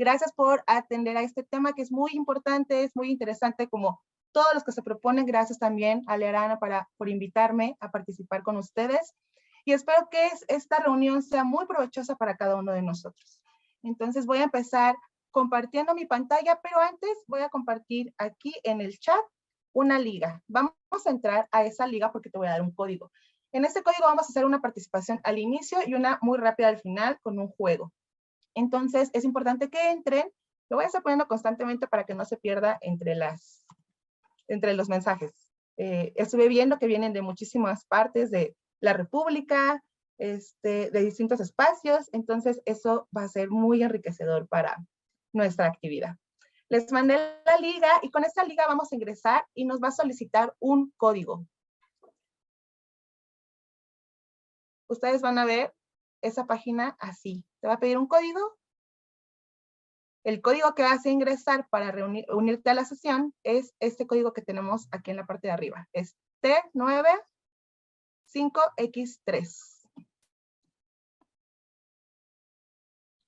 Gracias por atender a este tema que es muy importante, es muy interesante, como todos los que se proponen. Gracias también a Learana por invitarme a participar con ustedes. Y espero que esta reunión sea muy provechosa para cada uno de nosotros. Entonces voy a empezar compartiendo mi pantalla, pero antes voy a compartir aquí en el chat una liga. Vamos a entrar a esa liga porque te voy a dar un código. En este código vamos a hacer una participación al inicio y una muy rápida al final con un juego. Entonces es importante que entren. Lo voy a estar poniendo constantemente para que no se pierda entre los mensajes. Estuve viendo que vienen de muchísimas partes de la República, de distintos espacios, entonces eso va a ser muy enriquecedor para nuestra actividad. Les mandé la liga y con esta liga vamos a ingresar y nos va a solicitar un código. Ustedes van a ver esa página así. Te va a pedir un código. El código que vas a ingresar para unirte a la sesión es este código que tenemos aquí en la parte de arriba. Es T95X3.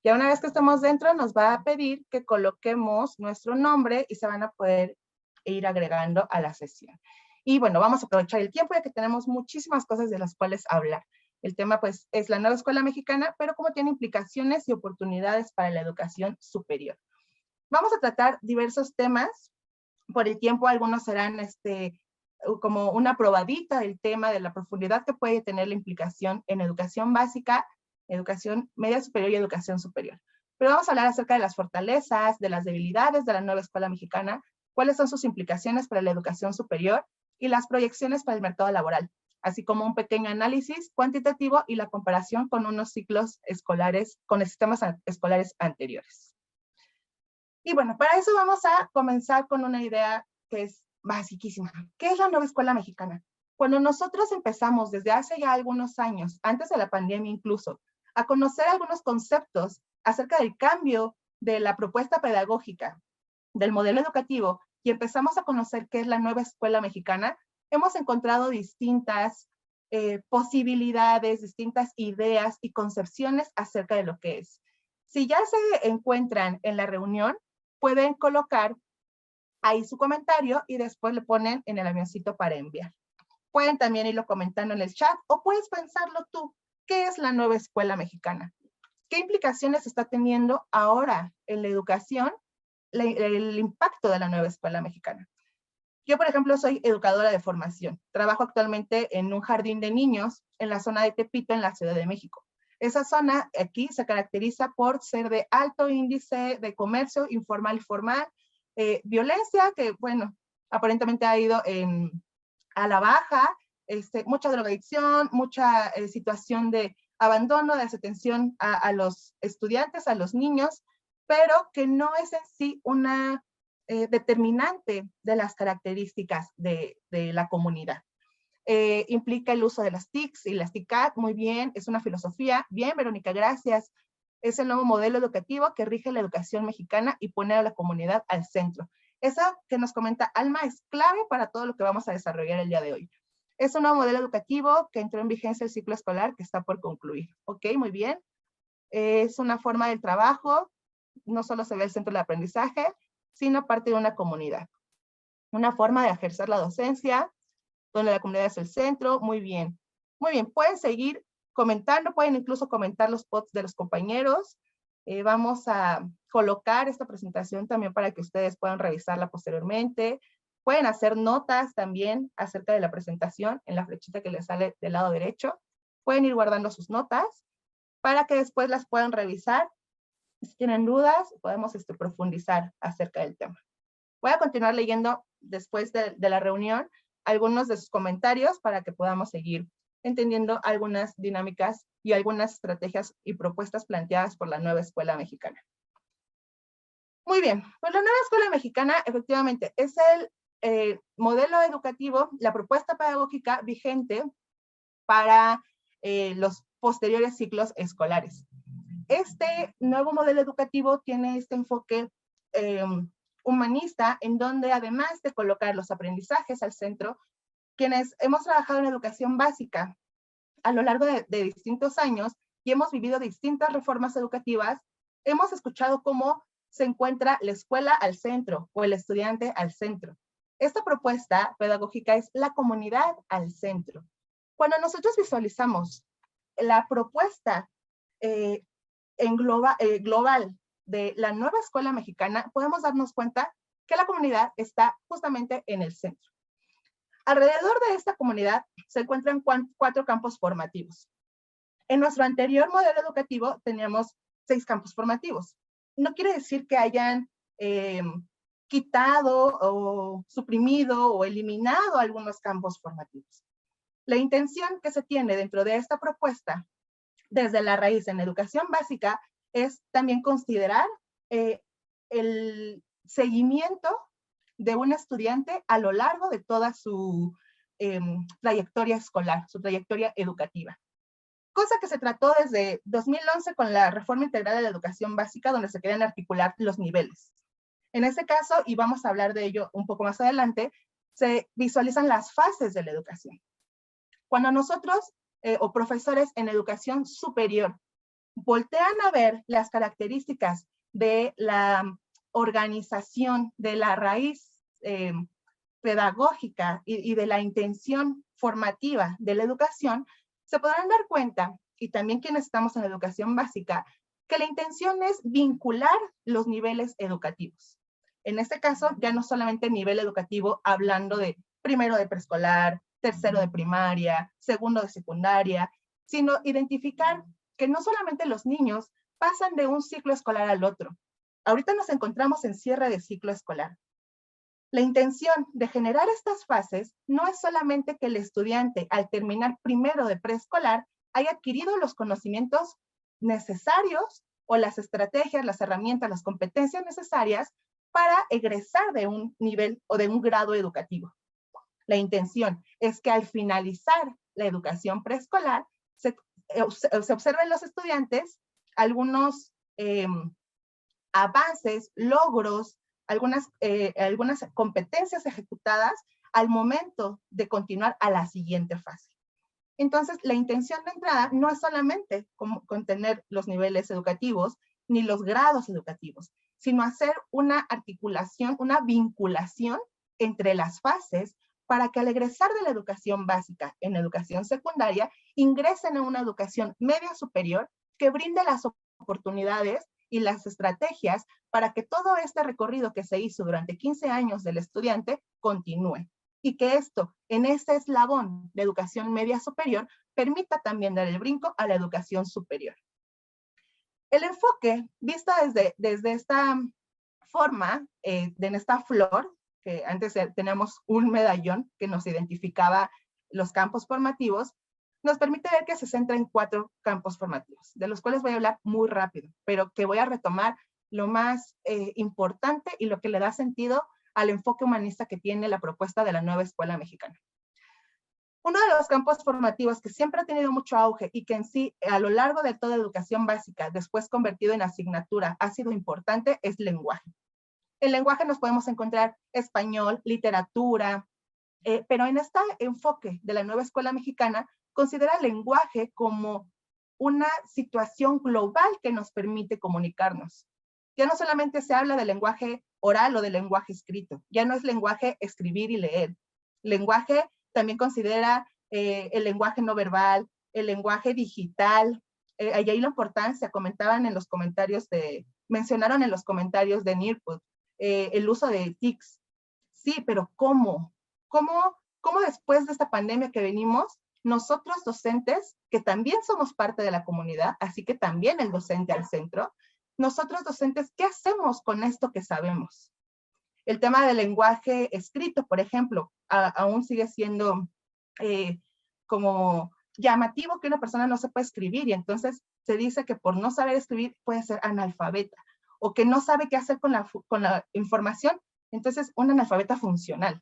Ya una vez que estemos dentro, nos va a pedir que coloquemos nuestro nombre y se van a poder ir agregando a la sesión. Y bueno, vamos a aprovechar el tiempo ya que tenemos muchísimas cosas de las cuales hablar. El tema pues es la nueva escuela mexicana, pero cómo tiene implicaciones y oportunidades para la educación superior. Vamos a tratar diversos temas. Por el tiempo, algunos serán como una probadita del tema de la profundidad que puede tener la implicación en educación básica, educación media superior y educación superior. Pero vamos a hablar acerca de las fortalezas, de las debilidades de la nueva escuela mexicana, cuáles son sus implicaciones para la educación superior y las proyecciones para el mercado laboral, así como un pequeño análisis cuantitativo y la comparación con unos ciclos escolares, con sistemas escolares anteriores. Y bueno, para eso vamos a comenzar con una idea que es basiquísima. ¿Qué es la nueva escuela mexicana? Cuando nosotros empezamos desde hace ya algunos años, antes de la pandemia incluso, a conocer algunos conceptos acerca del cambio de la propuesta pedagógica, del modelo educativo, y empezamos a conocer qué es la nueva escuela mexicana, hemos encontrado distintas posibilidades, distintas ideas y concepciones acerca de lo que es. Si ya se encuentran en la reunión, pueden colocar ahí su comentario y después le ponen en el avioncito para enviar. Pueden también irlo comentando en el chat o puedes pensarlo tú. ¿Qué es la nueva escuela mexicana? ¿Qué implicaciones está teniendo ahora en la educación el impacto de la nueva escuela mexicana? Yo, por ejemplo, soy educadora de formación. Trabajo actualmente en un jardín de niños en la zona de Tepito, en la Ciudad de México. Esa zona aquí se caracteriza por ser de alto índice de comercio informal y formal, violencia que, bueno, aparentemente ha ido a la baja, mucha drogadicción, mucha situación de abandono, de desatención a los estudiantes, a los niños, pero que no es en sí una determinante de las características de la comunidad. Implica el uso de las TICs y las TICAT, muy bien, es una filosofía. Bien, Verónica, gracias. Es el nuevo modelo educativo que rige la educación mexicana y pone a la comunidad al centro. Eso que nos comenta Alma es clave para todo lo que vamos a desarrollar el día de hoy. Es un nuevo modelo educativo que entró en vigencia el ciclo escolar que está por concluir. Ok, muy bien. Es una forma del trabajo, no solo se ve el centro del aprendizaje, sino parte de una comunidad. Una forma de ejercer la docencia, donde la comunidad es el centro. Muy bien. Muy bien, pueden seguir comentando, pueden incluso comentar los posts de los compañeros. Vamos a colocar esta presentación también para que ustedes puedan revisarla posteriormente. Pueden hacer notas también acerca de la presentación en la flechita que les sale del lado derecho. Pueden ir guardando sus notas para que después las puedan revisar. Si tienen dudas, podemos profundizar acerca del tema. Voy a continuar leyendo después de la reunión algunos de sus comentarios para que podamos seguir entendiendo algunas dinámicas y algunas estrategias y propuestas planteadas por la nueva escuela mexicana. Muy bien, pues la nueva escuela mexicana efectivamente es el modelo educativo, la propuesta pedagógica vigente para los posteriores ciclos escolares. Este nuevo modelo educativo tiene este enfoque humanista, en donde además de colocar los aprendizajes al centro, quienes hemos trabajado en educación básica a lo largo de distintos años y hemos vivido distintas reformas educativas, hemos escuchado cómo se encuentra la escuela al centro o el estudiante al centro. Esta propuesta pedagógica es la comunidad al centro. Cuando nosotros visualizamos la propuesta global de la nueva escuela mexicana, podemos darnos cuenta que la comunidad está justamente en el centro. Alrededor de esta comunidad se encuentran 4 campos formativos. En nuestro anterior modelo educativo teníamos 6 campos formativos. No quiere decir que hayan quitado o suprimido o eliminado algunos campos formativos. La intención que se tiene dentro de esta propuesta, desde la raíz en educación básica, es también considerar el seguimiento de un estudiante a lo largo de toda su trayectoria escolar, su trayectoria educativa. Cosa que se trató desde 2011 con la Reforma Integral de la Educación Básica, donde se querían articular los niveles. En ese caso, y vamos a hablar de ello un poco más adelante, se visualizan las fases de la educación. Cuando nosotros o profesores en educación superior voltean a ver las características de la organización, de la raíz pedagógica y de la intención formativa de la educación, se podrán dar cuenta, y también quienes estamos en educación básica, que la intención es vincular los niveles educativos. En este caso, ya no solamente nivel educativo, hablando de primero de preescolar, tercero de primaria, segundo de secundaria, sino identificar que no solamente los niños pasan de un ciclo escolar al otro. Ahorita nos encontramos en cierre de ciclo escolar. La intención de generar estas fases no es solamente que el estudiante, al terminar primero de preescolar, haya adquirido los conocimientos necesarios o las estrategias, las herramientas, las competencias necesarias para egresar de un nivel o de un grado educativo. La intención es que al finalizar la educación preescolar se observen los estudiantes algunos avances, logros, algunas competencias ejecutadas al momento de continuar a la siguiente fase. Entonces, la intención de entrada no es solamente contener los niveles educativos ni los grados educativos, sino hacer una articulación, una vinculación entre las fases para que al egresar de la educación básica en educación secundaria, ingresen a una educación media superior que brinde las oportunidades y las estrategias para que todo este recorrido que se hizo durante 15 años del estudiante continúe. Y que esto, en este eslabón de educación media superior, permita también dar el brinco a la educación superior. El enfoque, visto desde esta forma, en esta flor, que antes teníamos un medallón que nos identificaba los campos formativos, nos permite ver que se centra en 4 campos formativos, de los cuales voy a hablar muy rápido, pero que voy a retomar lo más importante y lo que le da sentido al enfoque humanista que tiene la propuesta de la nueva escuela mexicana. Uno de los campos formativos que siempre ha tenido mucho auge y que en sí, a lo largo de toda educación básica, después convertido en asignatura, ha sido importante, es lenguaje. En lenguaje nos podemos encontrar español, literatura, pero en este enfoque de la nueva escuela mexicana, considera el lenguaje como una situación global que nos permite comunicarnos. Ya no solamente se habla de lenguaje oral o de lenguaje escrito, ya no es lenguaje escribir y leer. Lenguaje también considera el lenguaje no verbal, el lenguaje digital. Ahí hay la importancia, comentaban en los comentarios mencionaron en los comentarios de NIRPUD, el uso de TICs. Sí, pero ¿cómo? ¿Cómo después de esta pandemia que venimos, nosotros docentes, que también somos parte de la comunidad, así que también el docente al centro, nosotros docentes, ¿qué hacemos con esto que sabemos? El tema del lenguaje escrito, por ejemplo, aún sigue siendo como llamativo que una persona no sepa escribir, y entonces se dice que por no saber escribir puede ser analfabeta, o que no sabe qué hacer con la información, entonces un analfabeta funcional.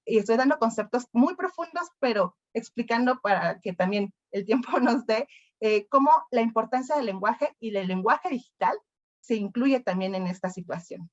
Y estoy dando conceptos muy profundos, pero explicando para que también el tiempo nos dé cómo la importancia del lenguaje y del lenguaje digital se incluye también en esta situación.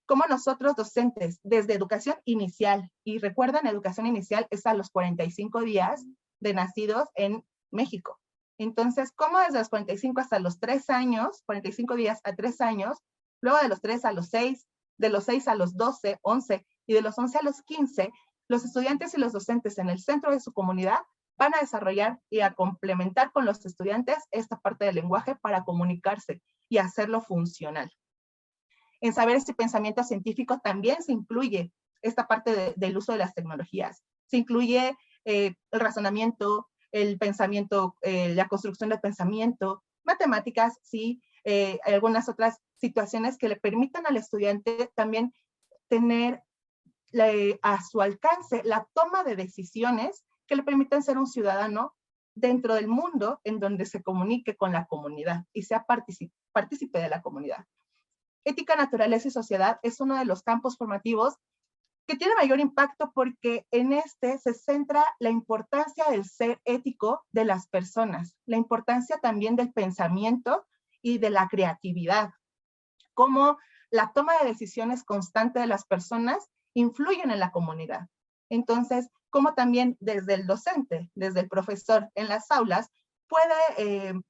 Cómo nosotros docentes, desde educación inicial, y recuerdan, educación inicial es a los 45 días de nacidos en México. Entonces, cómo desde los 45 hasta los 3 años, 45 días a 3 años, Luego de los 3 a los 6, de los 6 a los 12, 11 y de los 11 a los 15, los estudiantes y los docentes en el centro de su comunidad van a desarrollar y a complementar con los estudiantes esta parte del lenguaje para comunicarse y hacerlo funcional. En saberes y pensamiento científico también se incluye esta parte del uso de las tecnologías. Se incluye el razonamiento, el pensamiento, la construcción del pensamiento, matemáticas, sí, algunas otras situaciones que le permitan al estudiante también tener a su alcance la toma de decisiones que le permitan ser un ciudadano dentro del mundo en donde se comunique con la comunidad y sea partícipe de la comunidad. Ética, naturaleza y sociedad es uno de los campos formativos que tiene mayor impacto porque en este se centra la importancia del ser ético de las personas, la importancia también del pensamiento y de la creatividad, cómo la toma de decisiones constante de las personas influyen en la comunidad. Entonces, cómo también desde el docente, desde el profesor en las aulas, puede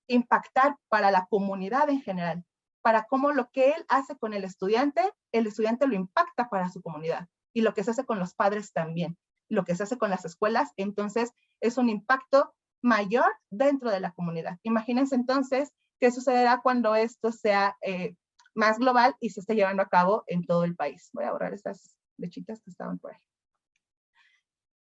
impactar para la comunidad en general, para cómo lo que él hace con el estudiante lo impacta para su comunidad. Y lo que se hace con los padres también, lo que se hace con las escuelas, entonces es un impacto mayor dentro de la comunidad. Imagínense entonces qué sucederá cuando esto sea más global y se esté llevando a cabo en todo el país. Voy a borrar estas flechitas que estaban por ahí.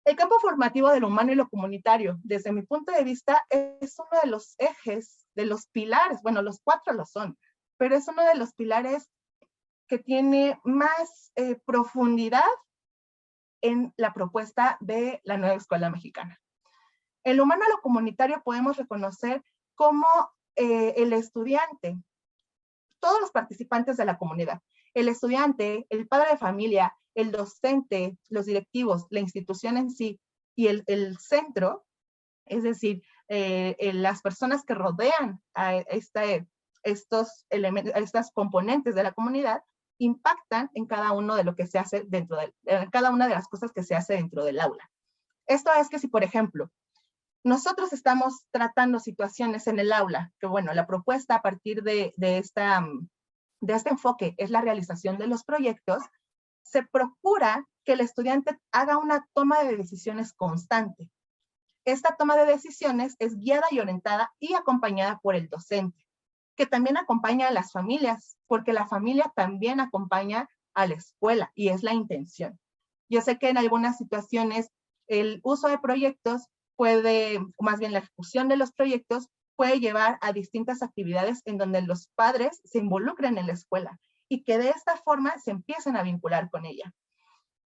El campo formativo de lo humano y lo comunitario, desde mi punto de vista, es uno de los ejes, de los pilares, bueno, los 4 lo son, pero es uno de los pilares que tiene más profundidad en la propuesta de la nueva escuela mexicana. En lo humano y lo comunitario podemos reconocer cómo el estudiante, todos los participantes de la comunidad, el estudiante, el padre de familia, el docente, los directivos, la institución en sí y el centro, es decir, las personas que rodean a estos elementos, a estas componentes de la comunidad, impactan en cada uno de lo que se hace dentro de cada una de las cosas que se hace dentro del aula. Esto es que si, por ejemplo, nosotros estamos tratando situaciones en el aula, que bueno, la propuesta a partir de este enfoque es la realización de los proyectos, se procura que el estudiante haga una toma de decisiones constante. Esta toma de decisiones es guiada y orientada y acompañada por el docente, que también acompaña a las familias, porque la familia también acompaña a la escuela y es la intención. Yo sé que en algunas situaciones el uso de proyectos puede, o más bien la ejecución de los proyectos, puede llevar a distintas actividades en donde los padres se involucren en la escuela y que de esta forma se empiecen a vincular con ella.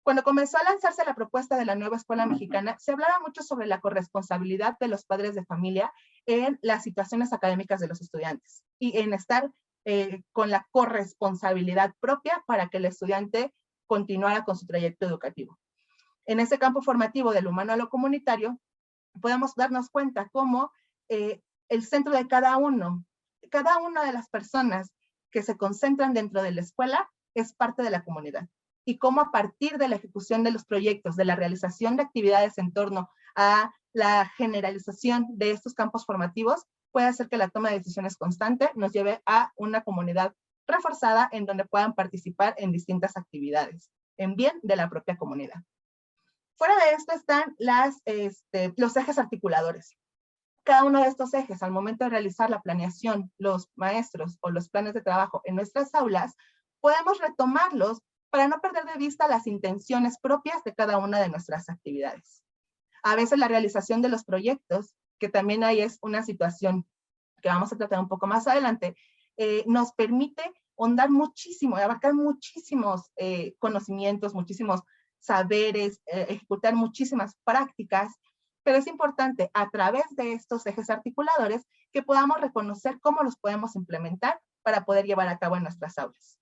Cuando comenzó a lanzarse la propuesta de la nueva escuela mexicana, se hablaba mucho sobre la corresponsabilidad de los padres de familia en las situaciones académicas de los estudiantes y en estar con la corresponsabilidad propia para que el estudiante continuara con su trayecto educativo. En ese campo formativo del humano a lo comunitario, podemos darnos cuenta cómo el centro de cada una de las personas que se concentran dentro de la escuela es parte de la comunidad. Y cómo a partir de la ejecución de los proyectos, de la realización de actividades en torno a la generalización de estos campos formativos, puede hacer que la toma de decisiones constante nos lleve a una comunidad reforzada en donde puedan participar en distintas actividades, en bien de la propia comunidad. Fuera de esto están los ejes articuladores. Cada uno de estos ejes, al momento de realizar la planeación, los maestros o los planes de trabajo en nuestras aulas, podemos retomarlos para no perder de vista las intenciones propias de cada una de nuestras actividades. A veces la realización de los proyectos, que también ahí es una situación que vamos a tratar un poco más adelante, nos permite ahondar muchísimo, abarcar muchísimos conocimientos, muchísimos saberes, ejecutar muchísimas prácticas, pero es importante a través de estos ejes articuladores que podamos reconocer cómo los podemos implementar para poder llevar a cabo en nuestras aulas.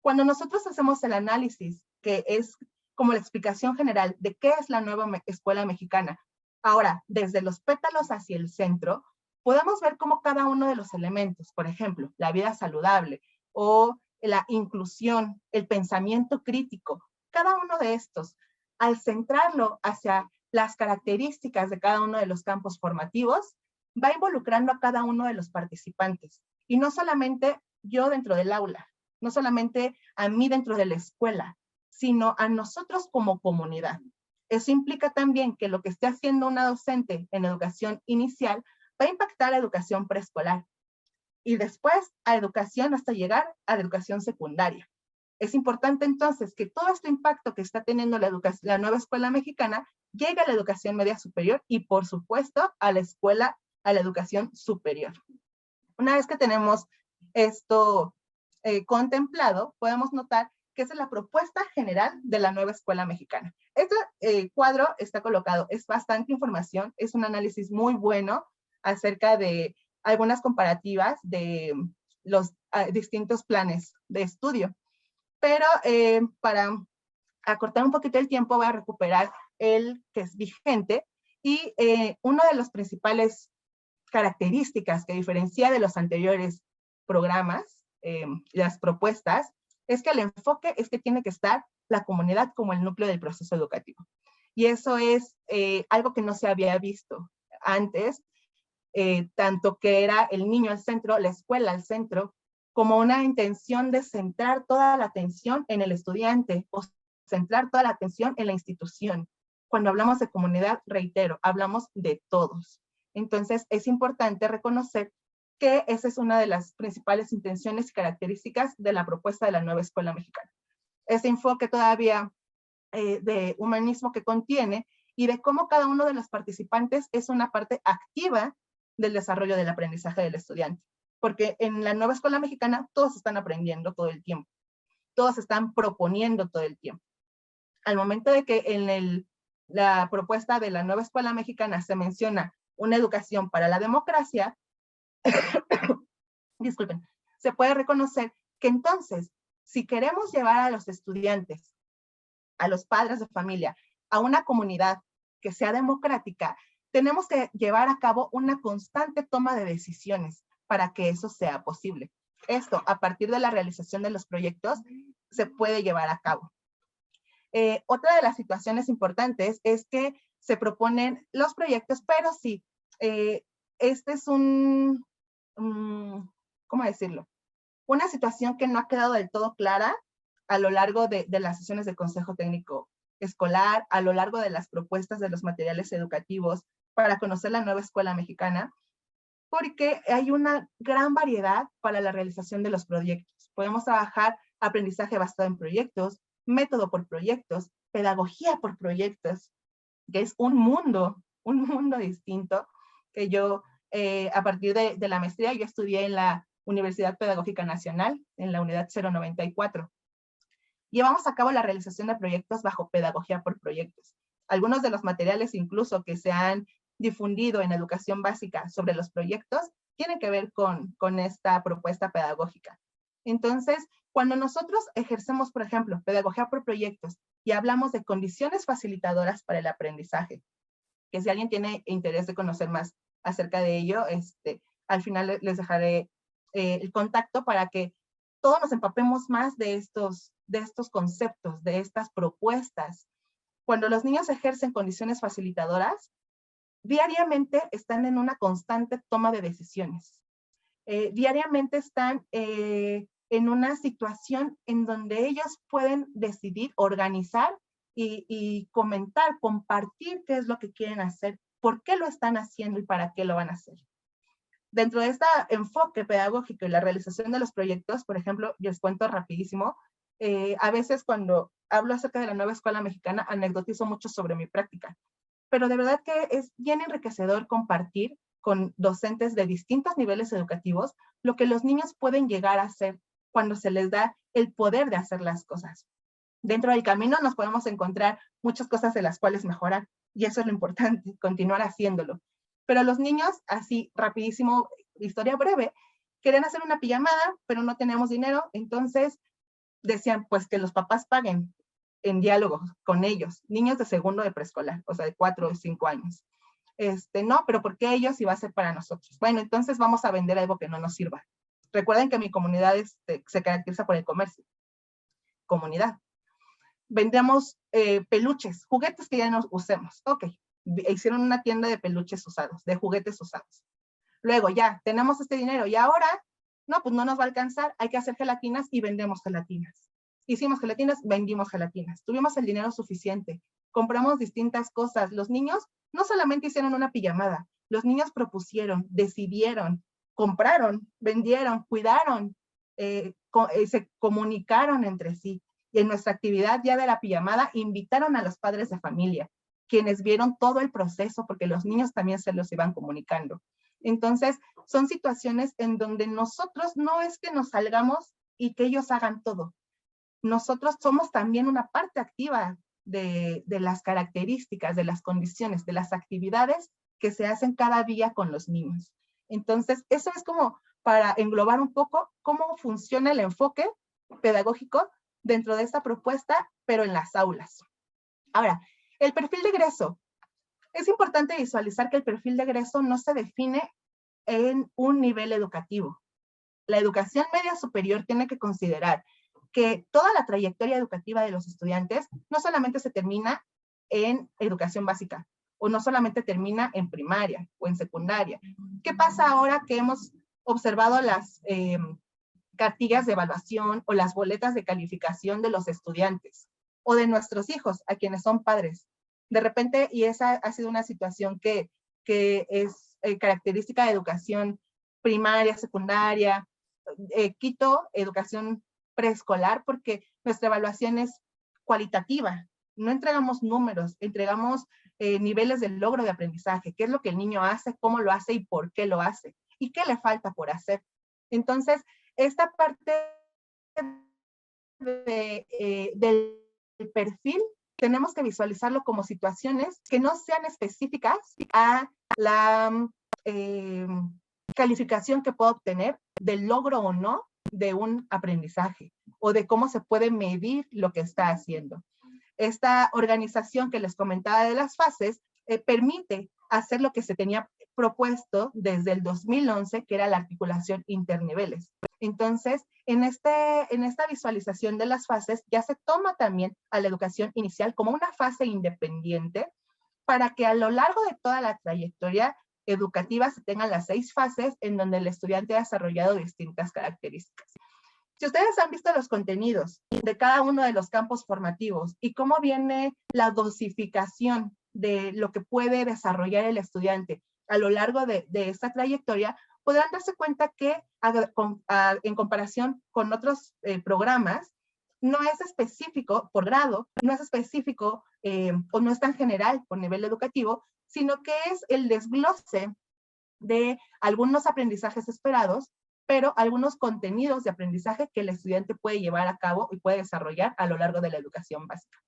Cuando nosotros hacemos el análisis, que es como la explicación general de qué es la nueva escuela mexicana, ahora, desde los pétalos hacia el centro, podemos ver cómo cada uno de los elementos, por ejemplo, la vida saludable o la inclusión, el pensamiento crítico, cada uno de estos, al centrarlo hacia las características de cada uno de los campos formativos, va involucrando a cada uno de los participantes. Y no solamente yo dentro del aula, no solamente a mí dentro de la escuela, sino a nosotros como comunidad. Eso implica también que lo que esté haciendo una docente en educación inicial va a impactar a educación preescolar y después a educación hasta llegar a la educación secundaria. Es importante entonces que todo este impacto que está teniendo la nueva escuela mexicana llegue a la educación media superior y por supuesto a la escuela, a la educación superior. Una vez que tenemos esto contemplado, podemos notar que esa es la propuesta general de la nueva escuela mexicana. Este cuadro está colocado, es bastante información, es un análisis muy bueno acerca de algunas comparativas de los distintos planes de estudio. Pero para acortar un poquito el tiempo voy a recuperar el que es vigente y una de las principales características que diferencia de los anteriores programas, las propuestas, es que el enfoque es que tiene que estar la comunidad como el núcleo del proceso educativo. Y eso es algo que no se había visto antes, tanto que era el niño al centro, la escuela al centro, como una intención de centrar toda la atención en el estudiante o centrar toda la atención en la institución. Cuando hablamos de comunidad, reitero, hablamos de todos. Entonces, es importante reconocer que esa es una de las principales intenciones y características de la propuesta de la nueva escuela mexicana. Ese enfoque todavía de humanismo que contiene y de cómo cada uno de los participantes es una parte activa del desarrollo del aprendizaje del estudiante. Porque en la nueva escuela mexicana todos están aprendiendo todo el tiempo. Todos están proponiendo todo el tiempo. Al momento de que en la propuesta de la nueva escuela mexicana se menciona una educación para la democracia, disculpen, se puede reconocer que entonces, si queremos llevar a los estudiantes, a los padres de familia, a una comunidad que sea democrática, tenemos que llevar a cabo una constante toma de decisiones para que eso sea posible. Esto, a partir de la realización de los proyectos, se puede llevar a cabo. Otra de las situaciones importantes es que se proponen los proyectos, pero sí, este es ¿cómo decirlo? Una situación que no ha quedado del todo clara a lo largo de las sesiones del Consejo Técnico Escolar, a lo largo de las propuestas de los materiales educativos para conocer la nueva escuela mexicana, porque hay una gran variedad para la realización de los proyectos. Podemos trabajar aprendizaje basado en proyectos, método por proyectos, pedagogía por proyectos, que es un mundo distinto que yo, a partir de la maestría, yo estudié en la Universidad Pedagógica Nacional, en la unidad 094. Llevamos a cabo la realización de proyectos bajo pedagogía por proyectos. Algunos de los materiales incluso que se han difundido en educación básica sobre los proyectos tienen que ver con esta propuesta pedagógica. Entonces, cuando nosotros ejercemos, por ejemplo, pedagogía por proyectos y hablamos de condiciones facilitadoras para el aprendizaje, que si alguien tiene interés de conocer más acerca de ello, al final les dejaré el contacto para que todos nos empapemos más de estos conceptos, de estas propuestas. Cuando los niños ejercen condiciones facilitadoras, diariamente están en una constante toma de decisiones. Diariamente están en una situación en donde ellos pueden decidir, organizar y comentar, compartir qué es lo que quieren hacer, por qué lo están haciendo y para qué lo van a hacer. Dentro de este enfoque pedagógico y la realización de los proyectos, por ejemplo, yo les cuento rapidísimo, a veces cuando hablo acerca de la nueva escuela mexicana, anecdotizo mucho sobre mi práctica, pero de verdad que es bien enriquecedor compartir con docentes de distintos niveles educativos lo que los niños pueden llegar a hacer cuando se les da el poder de hacer las cosas. Dentro del camino nos podemos encontrar muchas cosas de las cuales mejorar, y eso es lo importante, continuar haciéndolo. Pero los niños, así rapidísimo, historia breve, querían hacer una pijamada, pero no teníamos dinero, entonces decían pues que los papás paguen en diálogo con ellos, niños de segundo de preescolar, o sea, de 4 o 5 años. No, pero ¿por qué ellos y va a ser para nosotros? Bueno, entonces vamos a vender algo que no nos sirva. Recuerden que mi comunidad se caracteriza por el comercio. Comunidad. Vendemos peluches, juguetes que ya no usemos. Ok, hicieron una tienda de peluches usados, de juguetes usados. Luego ya, tenemos este dinero y ahora no, pues no nos va a alcanzar, hay que hacer gelatinas y vendemos gelatinas. Hicimos gelatinas, vendimos gelatinas. Tuvimos el dinero suficiente, compramos distintas cosas. Los niños no solamente hicieron una pijamada, los niños propusieron, decidieron, compraron, vendieron, cuidaron, se comunicaron entre sí. Y en nuestra actividad ya de la pijamada invitaron a los padres de familia, quienes vieron todo el proceso, porque los niños también se los iban comunicando. Entonces, son situaciones en donde nosotros no es que nos salgamos y que ellos hagan todo. Nosotros somos también una parte activa de las características, de las condiciones, de las actividades que se hacen cada día con los niños. Entonces, eso es como para englobar un poco cómo funciona el enfoque pedagógico dentro de esta propuesta, pero en las aulas. Ahora, el perfil de egreso. Es importante visualizar que el perfil de egreso no se define en un nivel educativo. La educación media superior tiene que considerar que toda la trayectoria educativa de los estudiantes no solamente se termina en educación básica, o no solamente termina en primaria o en secundaria. ¿Qué pasa ahora que hemos observado las cartillas de evaluación o las boletas de calificación de los estudiantes o de nuestros hijos, a quienes son padres? De repente, y esa ha sido una situación que es característica de educación primaria, secundaria, quito educación preescolar, porque nuestra evaluación es cualitativa. No entregamos números, entregamos niveles de logro de aprendizaje, qué es lo que el niño hace, cómo lo hace y por qué lo hace, y qué le falta por hacer. Entonces, esta parte del perfil tenemos que visualizarlo como situaciones que no sean específicas a la calificación que pueda obtener del logro o no de un aprendizaje o de cómo se puede medir lo que está haciendo. Esta organización que les comentaba de las fases permite hacer lo que se tenía propuesto desde el 2011, que era la articulación interniveles. Entonces, en esta visualización de las fases ya se toma también a la educación inicial como una fase independiente para que a lo largo de toda la trayectoria educativa se tengan las 6 fases en donde el estudiante ha desarrollado distintas características. Si ustedes han visto los contenidos de cada uno de los campos formativos y cómo viene la dosificación de lo que puede desarrollar el estudiante a lo largo de esta trayectoria, podrán darse cuenta que en comparación con otros programas, no es específico por grado, no es específico o no es tan general por nivel educativo, sino que es el desglose de algunos aprendizajes esperados, pero algunos contenidos de aprendizaje que el estudiante puede llevar a cabo y puede desarrollar a lo largo de la educación básica.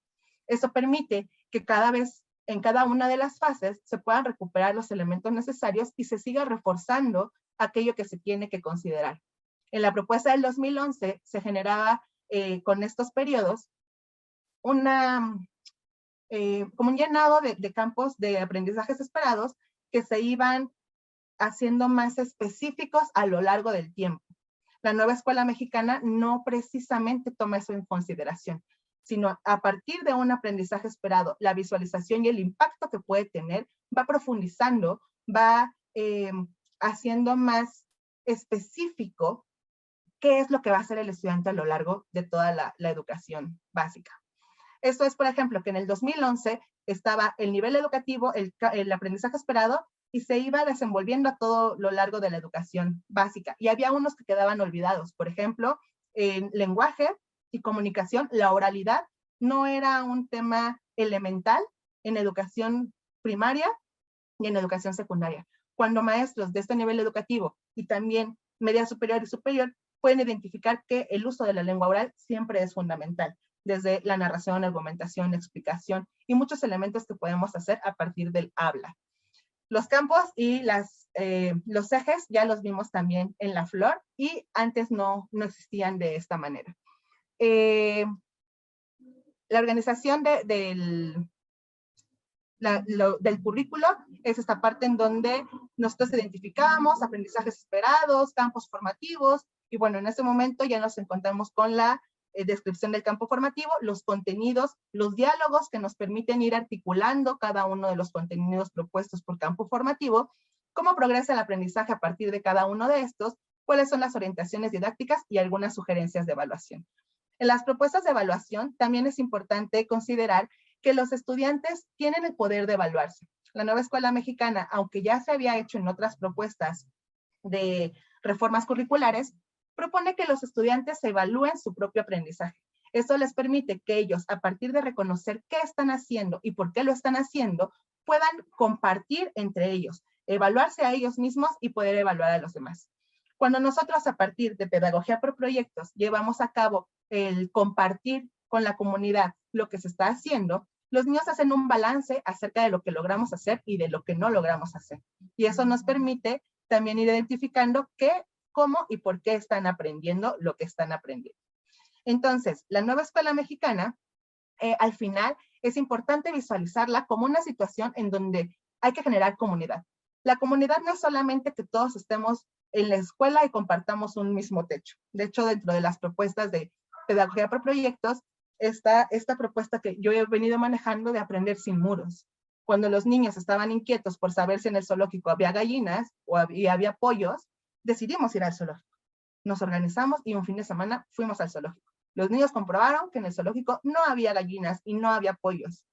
Eso permite que cada vez, en cada una de las fases, se puedan recuperar los elementos necesarios y se siga reforzando aquello que se tiene que considerar. En la propuesta del 2011 se generaba con estos periodos como un llenado de campos de aprendizajes esperados que se iban haciendo más específicos a lo largo del tiempo. La nueva escuela mexicana no precisamente toma eso en consideración, sino a partir de un aprendizaje esperado, la visualización y el impacto que puede tener, va profundizando, va haciendo más específico qué es lo que va a hacer el estudiante a lo largo de toda la educación básica. Esto es, por ejemplo, que en el 2011 estaba el nivel educativo, el aprendizaje esperado, y se iba desenvolviendo a todo lo largo de la educación básica. Y había unos que quedaban olvidados. Por ejemplo, en lenguaje y comunicación, la oralidad no era un tema elemental en educación primaria y en educación secundaria. Cuando maestros de este nivel educativo y también media superior y superior pueden identificar que el uso de la lengua oral siempre es fundamental, desde la narración, argumentación, explicación y muchos elementos que podemos hacer a partir del habla. Los campos y los ejes ya los vimos también en la flor y antes no existían de esta manera. La organización del currículo es esta parte en donde nosotros identificamos aprendizajes esperados, campos formativos, y bueno, en ese momento ya nos encontramos con la descripción del campo formativo, los contenidos, los diálogos que nos permiten ir articulando cada uno de los contenidos propuestos por campo formativo, cómo progresa el aprendizaje a partir de cada uno de estos, cuáles son las orientaciones didácticas y algunas sugerencias de evaluación. En las propuestas de evaluación también es importante considerar que los estudiantes tienen el poder de evaluarse. La nueva escuela mexicana, aunque ya se había hecho en otras propuestas de reformas curriculares, propone que los estudiantes se evalúen su propio aprendizaje. Esto les permite que ellos, a partir de reconocer qué están haciendo y por qué lo están haciendo, puedan compartir entre ellos, evaluarse a ellos mismos y poder evaluar a los demás. Cuando nosotros, a partir de pedagogía por proyectos, llevamos a cabo el compartir con la comunidad lo que se está haciendo, los niños hacen un balance acerca de lo que logramos hacer y de lo que no logramos hacer. Y eso nos permite también ir identificando qué, cómo y por qué están aprendiendo lo que están aprendiendo. Entonces, la nueva escuela mexicana, al final, es importante visualizarla como una situación en donde hay que generar comunidad. La comunidad no es solamente que todos estemos en la escuela y compartamos un mismo techo. De hecho, dentro de las propuestas de pedagogía por proyectos, está esta propuesta que yo he venido manejando de aprender sin muros. Cuando los niños estaban inquietos por saber si en el zoológico había gallinas o había pollos, decidimos ir al zoológico. Nos organizamos y un fin de semana fuimos al zoológico. Los niños comprobaron que en el zoológico no había gallinas y no había pollos.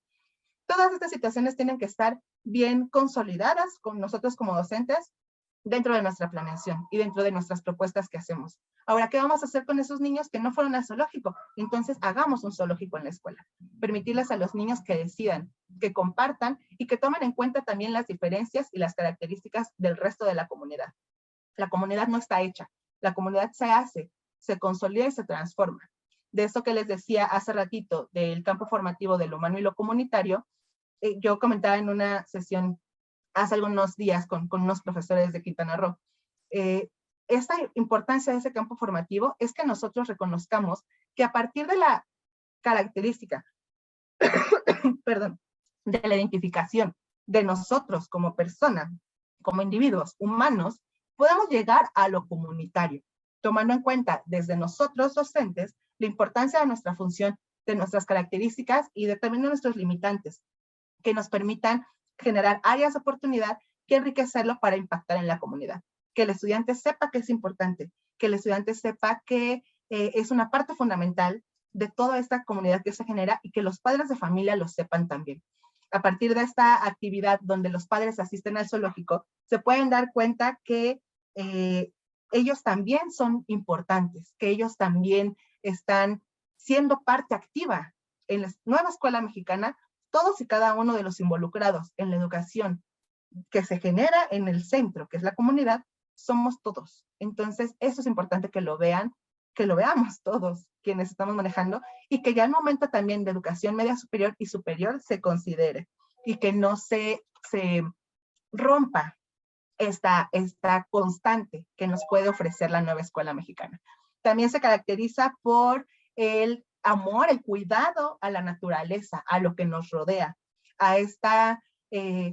Todas estas situaciones tienen que estar bien consolidadas con nosotros como docentes dentro de nuestra planeación y dentro de nuestras propuestas que hacemos. Ahora, ¿qué vamos a hacer con esos niños que no fueron al zoológico? Entonces, hagamos un zoológico en la escuela. Permitirles a los niños que decidan, que compartan y que tomen en cuenta también las diferencias y las características del resto de la comunidad. La comunidad no está hecha. La comunidad se hace, se consolida y se transforma. De eso que les decía hace ratito del campo formativo de lo humano y lo comunitario, yo comentaba en una sesión hace algunos días con unos profesores de Quintana Roo. Esta importancia de ese campo formativo es que nosotros reconozcamos que a partir de la característica, perdón, de la identificación de nosotros como persona, como individuos humanos, podemos llegar a lo comunitario, tomando en cuenta desde nosotros docentes la importancia de nuestra función, de nuestras características y también de nuestros limitantes, que nos permitan generar áreas de oportunidad que enriquecerlo para impactar en la comunidad. Que el estudiante sepa que es importante, que el estudiante sepa que es una parte fundamental de toda esta comunidad que se genera y que los padres de familia lo sepan también. A partir de esta actividad donde los padres asisten al zoológico, se pueden dar cuenta que ellos también son importantes, que ellos también están siendo parte activa. En la nueva escuela mexicana, todos y cada uno de los involucrados en la educación que se genera en el centro, que es la comunidad, somos todos. Entonces, eso es importante que lo vean, que lo veamos todos quienes estamos manejando y que ya el momento también de educación media superior y superior se considere y que no se rompa esta constante que nos puede ofrecer la nueva escuela mexicana. También se caracteriza por el amor, el cuidado a la naturaleza, a lo que nos rodea, a esta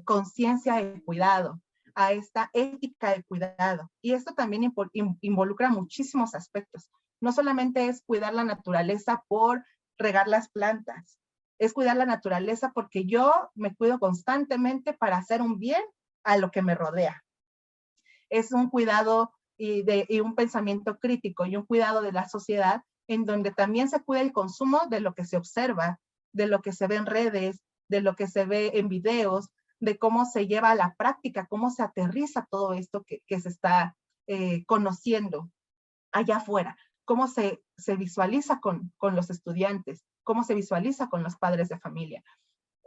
conciencia de cuidado, a esta ética de cuidado. Y esto también involucra muchísimos aspectos. No solamente es cuidar la naturaleza por regar las plantas, es cuidar la naturaleza porque yo me cuido constantemente para hacer un bien a lo que me rodea. Es un cuidado y un pensamiento crítico y un cuidado de la sociedad en donde también se cuida el consumo de lo que se observa, de lo que se ve en redes, de lo que se ve en videos, de cómo se lleva a la práctica, cómo se aterriza todo esto que se está conociendo allá afuera, cómo se visualiza con los estudiantes, cómo se visualiza con los padres de familia.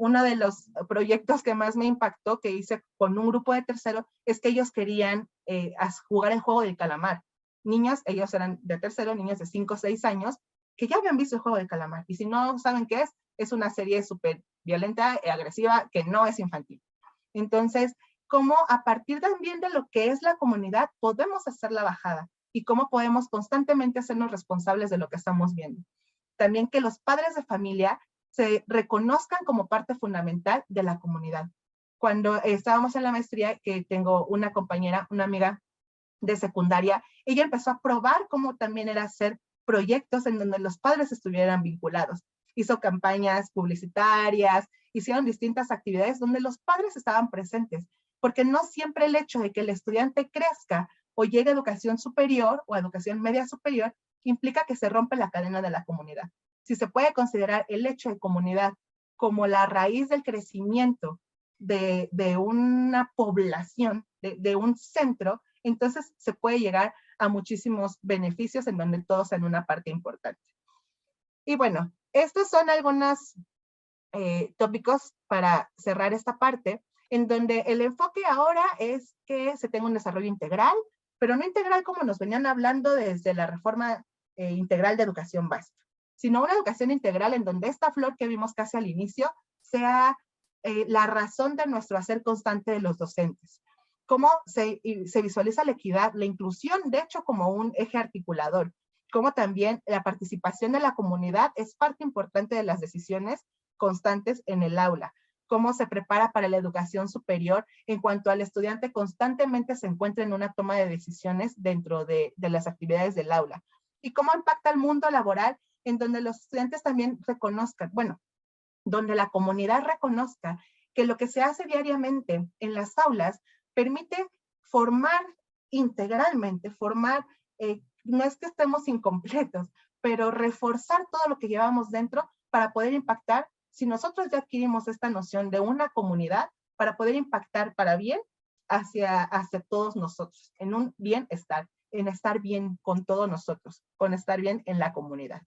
Uno de los proyectos que más me impactó, que hice con un grupo de tercero, es que ellos querían jugar el juego del calamar. Niños, ellos eran de tercero, niños de 5 o 6 años, que ya habían visto el juego del calamar. Y si no saben qué es una serie súper violenta y agresiva que no es infantil. Entonces, cómo a partir también de lo que es la comunidad podemos hacer la bajada y cómo podemos constantemente hacernos responsables de lo que estamos viendo. También que los padres de familia se reconozcan como parte fundamental de la comunidad. Cuando estábamos en la maestría, que tengo una compañera, una amiga de secundaria, ella empezó a probar cómo también era hacer proyectos en donde los padres estuvieran vinculados. Hizo campañas publicitarias, hicieron distintas actividades donde los padres estaban presentes, porque no siempre el hecho de que el estudiante crezca o llega a educación superior o a educación media superior, implica que se rompe la cadena de la comunidad. Si se puede considerar el hecho de comunidad como la raíz del crecimiento de una población, de un centro, entonces se puede llegar a muchísimos beneficios en donde todos sean una parte importante. Y bueno, estos son algunos tópicos para cerrar esta parte, en donde el enfoque ahora es que se tenga un desarrollo integral, pero no integral como nos venían hablando desde la reforma integral de educación básica, sino una educación integral en donde esta flor que vimos casi al inicio sea la razón de nuestro hacer constante de los docentes. Cómo se visualiza la equidad, la inclusión, de hecho, como un eje articulador, cómo también la participación de la comunidad es parte importante de las decisiones constantes en el aula, cómo se prepara para la educación superior en cuanto al estudiante constantemente se encuentra en una toma de decisiones dentro de las actividades del aula, y cómo impacta el mundo laboral en donde los estudiantes también reconozcan, bueno, donde la comunidad reconozca que lo que se hace diariamente en las aulas permite formar integralmente, no es que estemos incompletos, pero reforzar todo lo que llevamos dentro para poder impactar. Si nosotros ya adquirimos esta noción de una comunidad, para poder impactar para bien hacia todos nosotros, en un bienestar, en estar bien con todos nosotros, con estar bien en la comunidad.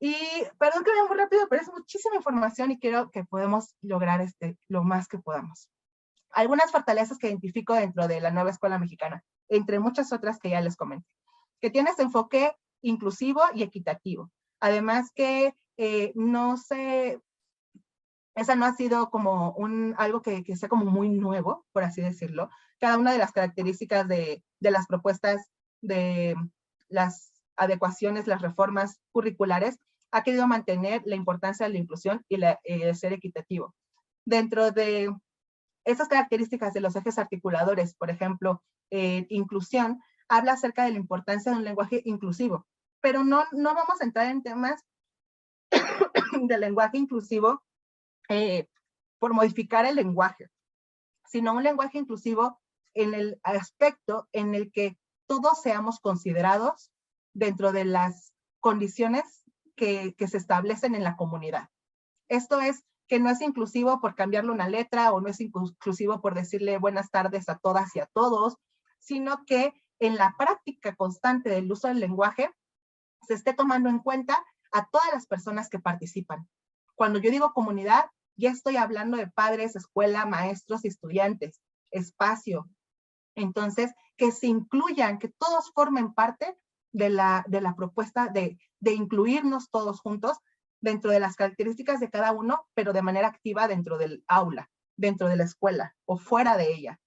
Y perdón que vaya muy rápido, pero es muchísima información y quiero que podamos lograr lo más que podamos. Algunas fortalezas que identifico dentro de la nueva escuela mexicana, entre muchas otras que ya les comenté, que tiene este enfoque inclusivo y equitativo. Además que esa no ha sido como algo que sea como muy nuevo, por así decirlo. Cada una de las características de las propuestas de las adecuaciones, las reformas curriculares, ha querido mantener la importancia de la inclusión y el ser equitativo. Dentro de esas características de los ejes articuladores, por ejemplo, inclusión, habla acerca de la importancia de un lenguaje inclusivo, pero no vamos a entrar en temas de lenguaje inclusivo por modificar el lenguaje, sino un lenguaje inclusivo en el aspecto en el que todos seamos considerados dentro de las condiciones que se establecen en la comunidad. Esto es que no es inclusivo por cambiarle una letra o no es inclusivo por decirle buenas tardes a todas y a todos, sino que en la práctica constante del uso del lenguaje se esté tomando en cuenta a todas las personas que participan. Cuando yo digo comunidad, ya estoy hablando de padres, escuela, maestros y estudiantes, espacio. Entonces, que se incluyan, que todos formen parte de la propuesta de incluirnos todos juntos dentro de las características de cada uno, pero de manera activa dentro del aula, dentro de la escuela o fuera de ella.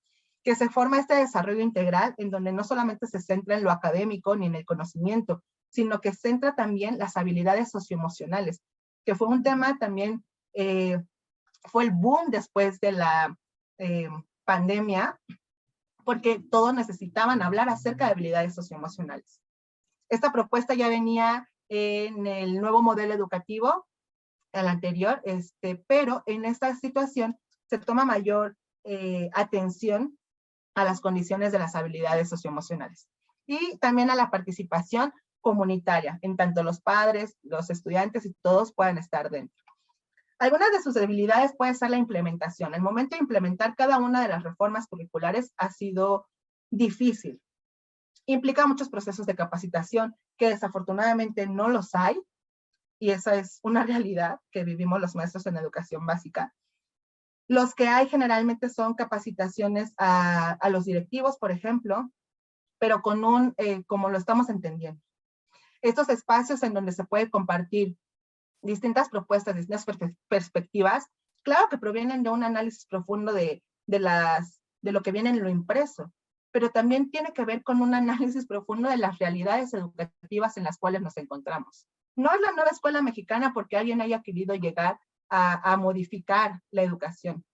Que se forma este desarrollo integral en donde no solamente se centra en lo académico ni en el conocimiento, sino que centra también las habilidades socioemocionales, que fue un tema también, fue el boom después de la pandemia, porque todos necesitaban hablar acerca de habilidades socioemocionales. Esta propuesta ya venía en el nuevo modelo educativo, el anterior, pero en esta situación se toma mayor atención a las condiciones de las habilidades socioemocionales y también a la participación comunitaria, en tanto los padres, los estudiantes y todos puedan estar dentro. Algunas de sus debilidades puede ser la implementación. El momento de implementar cada una de las reformas curriculares ha sido difícil. Implica muchos procesos de capacitación que desafortunadamente no los hay, y esa es una realidad que vivimos los maestros en educación básica. Los que hay generalmente son capacitaciones a los directivos, por ejemplo, pero con como lo estamos entendiendo. Estos espacios en donde se puede compartir distintas propuestas, distintas perspectivas, claro que provienen de un análisis profundo de lo que viene en lo impreso, pero también tiene que ver con un análisis profundo de las realidades educativas en las cuales nos encontramos. No es la nueva escuela mexicana porque alguien haya querido llegar a modificar la educación.